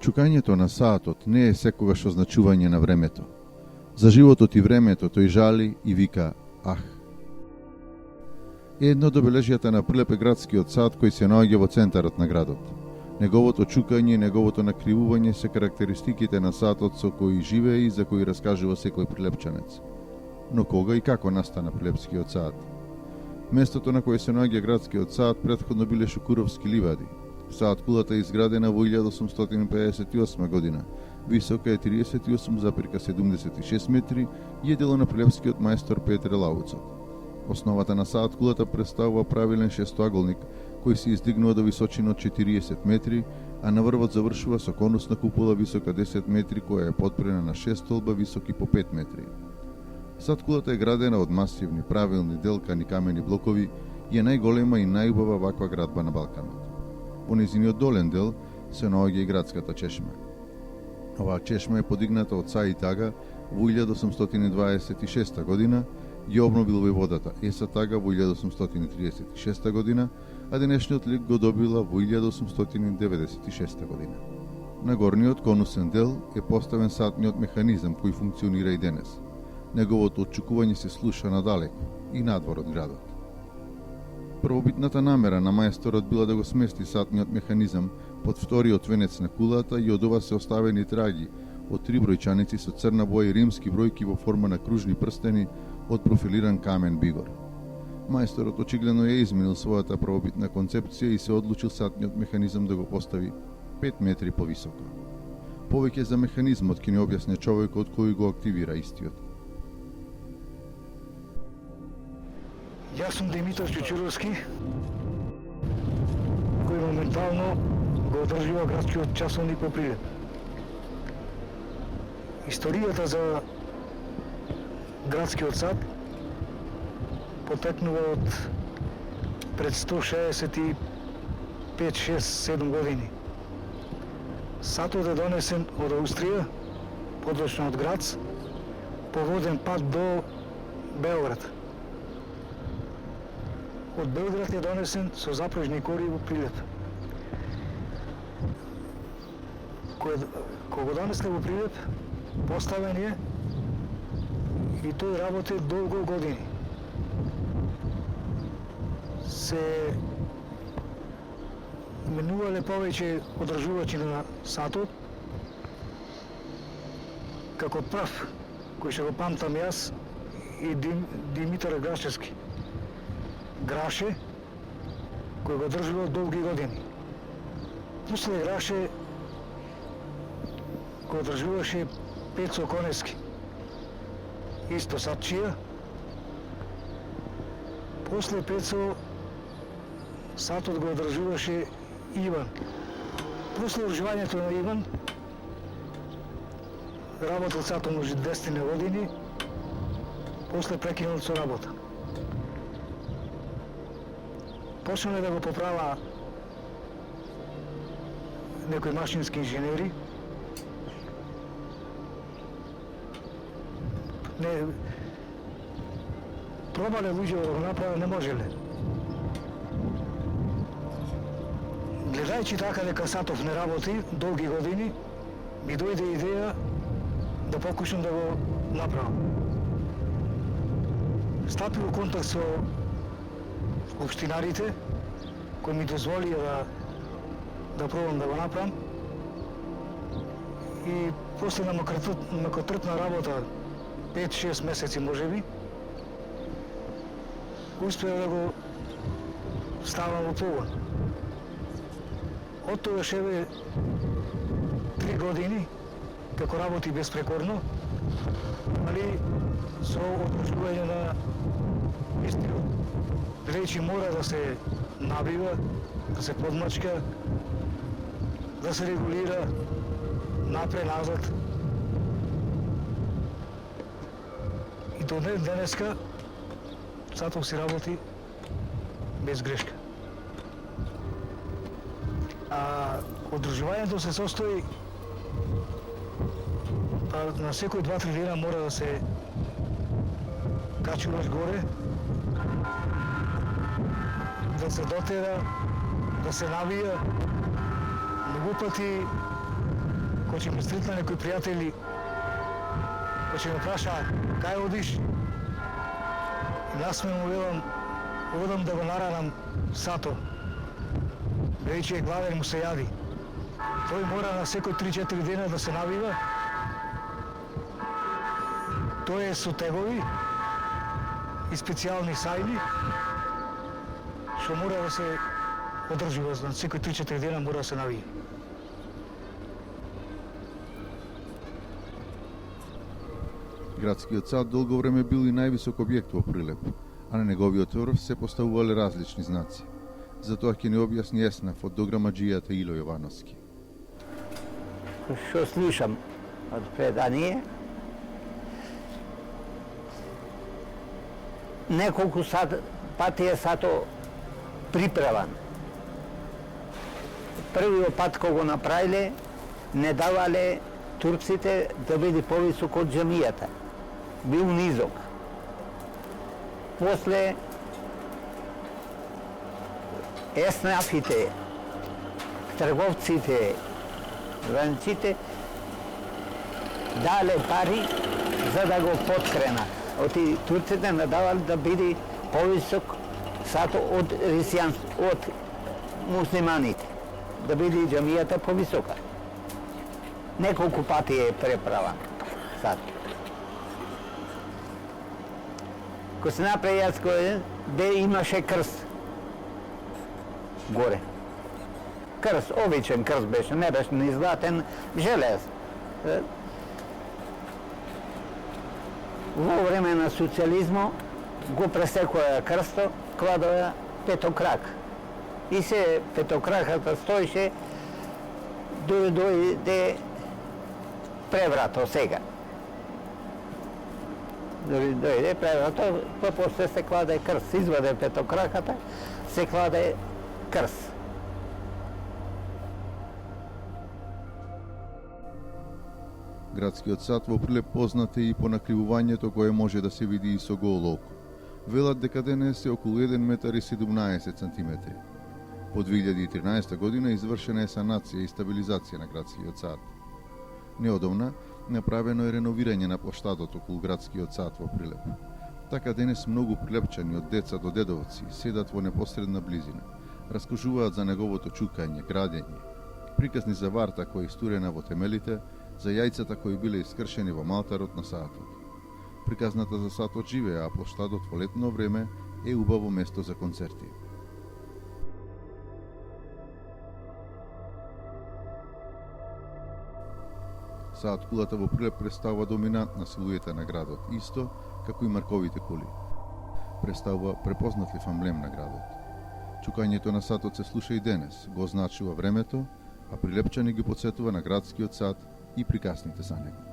Чукањето на саатот не е секогаш означување на времето. За животот и времето тој жали и вика ах. Едно од обележјата на Прилеп е градскиот саат кој се наоѓа во центарот на градот. Неговото чукање и неговото накривување се карактеристиките на саатот со кој живее и за кој раскажува секој прилепчанец. Но кога и како настана прилепскиот саат? Местото на кое се наоѓа градскиот саат претходно биле Шукуровски ливади. Саат кулата е изградена во 1858 година. Висока е 38,76 метри и е дело на прилепскиот мајстор Петре Лауцов. Основата на саат кулата представува правилен шестоаголник кој се издигнува до височина од 40 метри, а на врвот завршува со конусна купола висока 10 метри која е потпрена на 6 столба високи по 5 метри. Саат кулата е градена од масивни, правилни, делкани камени блокови и е најголема и најубава ваква градба на Балканот. Во нејзиниот долен дел се наоѓа и градската чешма. Оваа чешма е подигната од Саид Ага во 1826 година и обновил војводата Еса Тага во 1836 година, а денешниот лик го добила во 1896 година. На горниот конусен дел е поставен саатниот механизам кој функционира и денес. Неговото отчукување се слуша надалеку и надвор од градот. Првобитната намера на мајсторот била да го смести саатниот механизам под вториот венец на кулата и од ова се оставени траги од 3 бројчаници со црна боја и римски бројки во форма на кружни прстени од профилиран камен бигор. Мајсторот очигледно ја изменил својата првобитна концепција и се одлучил саатниот механизам да го постави 5 метри повисоко. Повеќе за механизмот ќе ни објасни човекот кој го активира истиот. Јас сум Димитар Чучуровски, кој моментално го одржува градскиот часовник по Прилеп. Историјата за градскиот саат потекнува од пред 165, 6, 7 години. Саатот е донесен од Аустрија, подрачно од Грац, по воден пат до Белград. Од Белград е донесен со запрежни кори во Прилеп. Кога го донесле во Прилеп, поставен е и тој работи долго години. Се менувале повеќе одржувачи на саатот, како прв, кој ще го памтам јас, и Димитар Грашевски. Граше, кој го држува долги години. После Граше го одржуваше Пецо Конески, исто саатчија. После Пецо саатот го одржуваше Иван. После одржувањето на Иван работел саатот може 10 години, после прекинал со работа. Почнале да го поправа некои машински инженери. Пробале луѓе да го направа, не можеле. Гледајќи така дека саатов не работи долги години, ми дојде идеја да покушам да го направам. Стапив во контакт со општинарите, кои ми дозволија да пробам да го направам. И после на макотртна работа, 5-6 месеци можеби, успеа да го ставам во погон. Од тогаш еве 3 години, како работи безпрекорно, али со одржување на истиот. Речи мора да се набива, да се подмачка, да се регулира напред-назад. И до денеска саатот си работи без грешка. А одржувањето се состои на секој 2-3 дена мора да се качуваш горе, да се дотера, да се навија, многу пати кој ќе ме сретна некои пријатели, кој ќе ме праша кај одиш, и насме му велам, одам да го наранам сато, веќе е главен му се јади. Тој мора на секој 3-4 дена да се навива. Тој е со тегови и специјални сајли, што мора да се одржува, на секој 3-4 дена мора да се навија. Градскиот сад долго време бил и највисок објект во Прилеп, а на неговиот врв се поставувале различни знаци. Затоа ќе ни објасни Еснав од дограмаџијата Ило Јовановски. Што слушам од предание, неколку пати е сато приправан. Првиот пат кога го направиле, не давале турците да биде повисок од џамијата. Бил низок. После еснафите, трговците, ранците дале пари за да го подкренат. Оти турците не давали да биде повисок сато од од муслиманите, да биде џамијата повисока. Неколку пати е преправан сад. Кога се направи јас де имаше крст горе. Крст, обичен крст беше, не беше ни златен, желез. Во време на социализмо го пресекоја крсто, кладоја петокрак. И се петокраката стоеше дојде преврато сега. Дојде преврато, па после се кладе крст. Изваде петокраката, се кладе крст. Градскиот сад во Прилеп познат е и по накривувањето кое може да се види и со голо око. Велат дека денес е околу 1 метар и 17 сантиметри. По 2013 година извршена е санација и стабилизација на градскиот сад. Неодамна направено е реновирање на плоштадот околу градскиот сад во Прилеп. Така денес многу прилепчани од деца до дедовци седат во непосредна близина, раскажуваат за неговото чукање, градење, приказни за варта која е истурена во темелите, за јајцата кои биле искршени во малтарот на сатот. Приказната за сатот живее, а плоштадот во летно време е убаво место за концерти. Саат кулата во Прилеп представува доминантна силуета на градот, исто како и марковите кули. Представува препознатлив амблем на градот. Чукањето на сатот се слуша и денес, го означува времето, а прилепчани ги потсетува на градскиот сад и приказните за него.